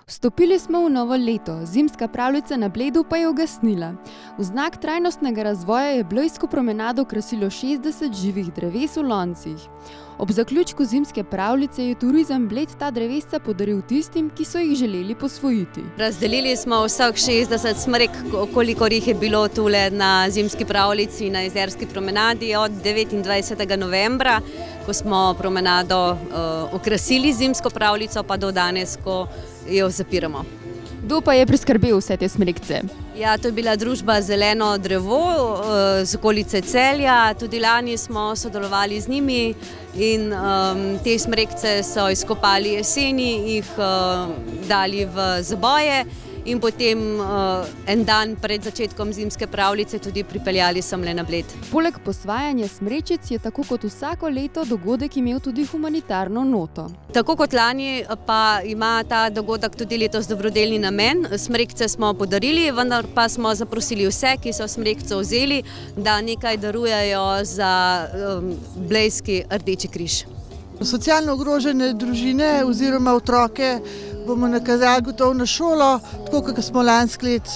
Vstopili smo v novo leto, zimska pravljica na Bledu pa je ugasnila. V znak trajnostnega razvoja je Blejsko promenado krasilo 60 živih dreves v loncih. Ob zaključku zimske pravljice je Turizem Bled ta drevesca podaril tistim, ki so jih želeli posvojiti. Razdelili smo vseh 60 smrek, kolikor jih je bilo tule na zimski pravljici na Jezerski promenadi od 29. novembra, ko smo promenado okrasili zimsko pravljico, pa do danes, ko jo zapiramo. Kdo pa je priskrbel vse te smrekce? Ja, to je bila družba Zeleno drevo z okolice Celja. Tudi lani smo sodelovali z njimi in te smrekce so izkopali jeseni, jih dali v zaboje in potem en dan pred začetkom zimske pravljice tudi pripeljali semle na Bled. Poleg posvajanja smrečic je tako kot vsako leto dogodek imel tudi humanitarno noto. Tako kot lani pa ima ta dogodek tudi letos dobrodelni namen. Smrekce smo podarili, vendar pa smo zaprosili vse, ki so smrekce vzeli, da nekaj darujejo za Blejski Rdeči križ. Socialno ogrožene družine oziroma otroke bomo nakazali gotovo na šolo, tako kot smo lansko let.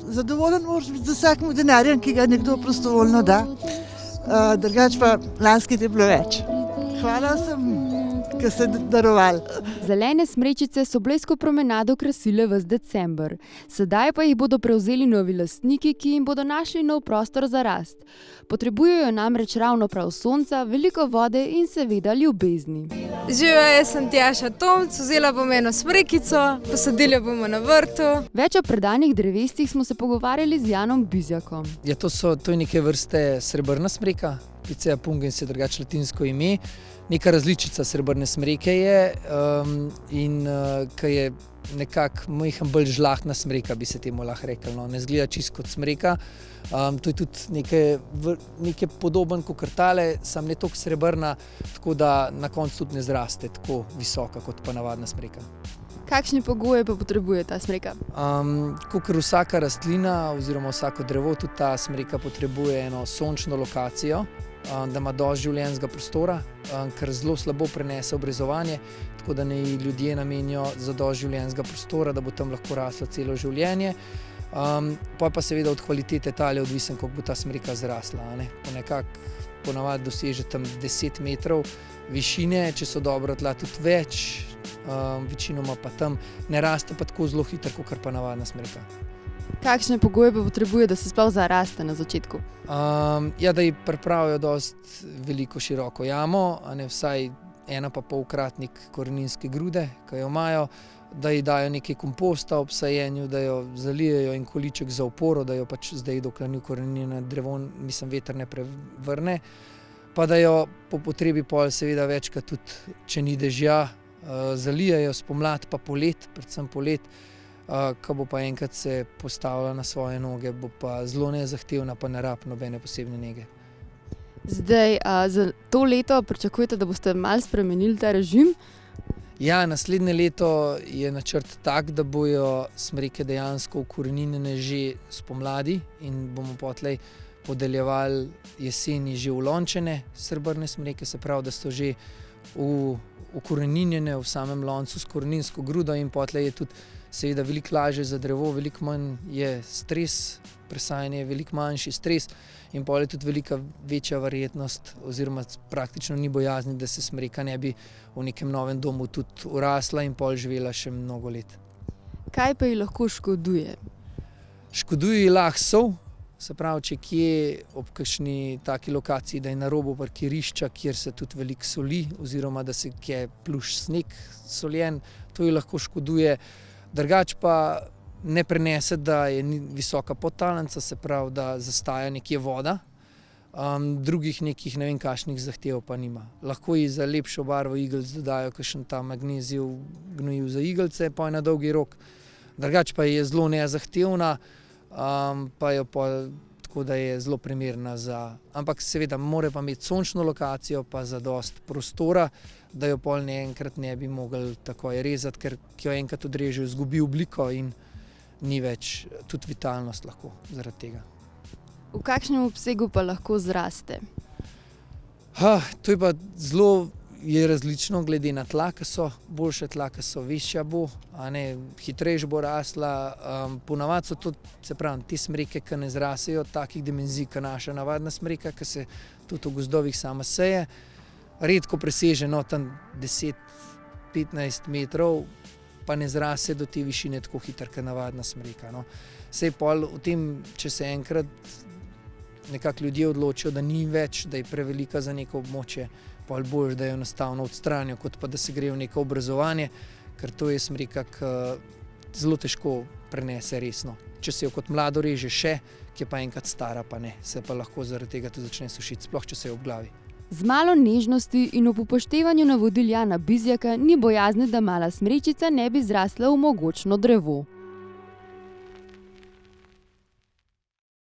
Zadovoljen moraš biti z vsakim denarjem, ki ga nekdo prostovoljno da. Drugače pa lansko let je bilo več. Hvala vsem, ki ste darovali. Zelene smrečice so Blejsko promenado krasile ves december. Sedaj pa jih bodo prevzeli novi lastniki, ki jim bodo našli nov prostor za rast. Potrebujejo namreč ravno prav sonca, veliko vode in seveda ljubezni. Živijo, jaz sem Tjaša Tomc, vzela bom eno smrekico, posadili bomo na vrtu. Več o predanih drevescih smo se pogovarjali z Janom Bizjakom. Ja, to je neke vrste srebrna smreka, Picea pungens je drugače latinsko ime. Neka različica srebrne smreke je in ki je nekako majhen bolj žlahtna smreka, bi se temu lahko rekli. No. Ne izgleda čisto kot smreka. To je tudi nekaj podoben kot tale, samo ne toliko srebrna, tako da na koncu tudi ne zraste tako visoka kot pa navadna smreka. Kakšne pogoje pa potrebuje ta smreka? Kakor vsaka rastlina oziroma vsako drevo, tudi ta smreka potrebuje eno sončno lokacijo, da ima dovolj življenjskega prostora, ker zelo slabo prenese obrezovanje, tako da naj ljudje namenijo za dovolj življenjskega prostora, da bo tam lahko raslo celo življenje. Pa seveda od kvalitete tal je odvisen, koliko bo ta smreka zrasla. Ponavadi doseže tam 10 metrov višine, če so dobro tla tudi več, večinoma pa tam ne raste pa tako zelo hitro, kot pa navadna smreka. Kakšne pogoje pa potrebuje, da se sploh zaraste na začetku? Da ji pripravijo dosti veliko široko jamo, vsaj 1,5-kratnik koreninske grude, ki jo imajo, da ji dajo nekaj komposta ob sajenju, da jo zalijejo in količek za oporo, da jo pač zdaj, dokler ni korenina drevo, veter ne prevrne, pa da jo po potrebi pol seveda večkrat tudi, če ni dežja, zalijejo spomladi pa polet, predvsem polet, ko bo pa enkrat se postavila na svoje noge, bo pa zelo nezahtevna, pa ne rab nobene posebne nege. Zdaj, za to leto pričakujete, da boste malo spremenili ta režim? Ja, naslednje leto je načrt tak, da bojo smreke dejansko ukoreninjene že spomladi in bomo potlej podeljevali jeseni že ulončene srebrne smreke, se pravi, da so že ukoreninjene v samem loncu s koreninsko grudo in potlej je tudi seveda veliko lažje za drevo, veliko manj je stres, presajanje je veliko manjši stres in pol je tudi velika večja verjetnost oziroma praktično ni bojazni, da se smreka ne bi v nekem novem domu tudi urasla in pol živela še mnogo let. Kaj pa ji lahko škoduje? Škoduje ji lahko sol, se pravi, če kje ob kakšni taki lokaciji, da je na robu parkirišča, kjer se tudi veliko soli oziroma da se kje pluš sneg soljen, to ji lahko škoduje. Drugače pa ne prenese, da je visoka podtalnica, se pravi, da zastaja nekje voda, drugih nekih ne vem kakšnih zahtev pa nima. Lahko ji za lepšo barvo igelc dodajo kakšen ta magnezijev gnojil za igelce, pa je na dolgi rok. Drugače pa je zelo nezahtevna, pa jo pa tako, da je zelo primerna za, ampak seveda mora pa imeti sončno lokacijo pa za dosti prostora, da jo pol enkrat ne bi mogli takoj rezati, ker ki jo enkrat odrežejo, izgubi obliko in ni več tudi vitalnost lahko zaradi tega. V kakšnem obsegu pa lahko zraste? To je pa zelo je različno glede na tla, ki so boljše tla, ki so višja bo, hitrejš bo rasla. Ponavadi so to, se pravi, te smreke, ki ne zrasejo takih dimenzij, kot naša navadna smreka, ki se tudi v gozdovih sama seje, redko preseže tam 10-15 metrov, pa ne zrase do te višine tako hitro, kot navadna smreka. Sej pol v tem, če se enkrat nekako ljudje odločijo, da ni več, da je prevelika za neko območje, pol boljš, da jo enostavno odstranijo, kot pa da se gre v neko obrazovanje, ker to je smreka, ki zelo težko prenese resno. Če se jo kot mlado reže še, ki je pa enkrat stara, pa ne, se pa lahko zaradi tega tudi začne sušiti, sploh če se je ob glavi. Z malo nežnosti in ob upoštevanju navodil Jana Bizjaka ni bojazni, da mala smrečica ne bi zrasla v mogočno drevo.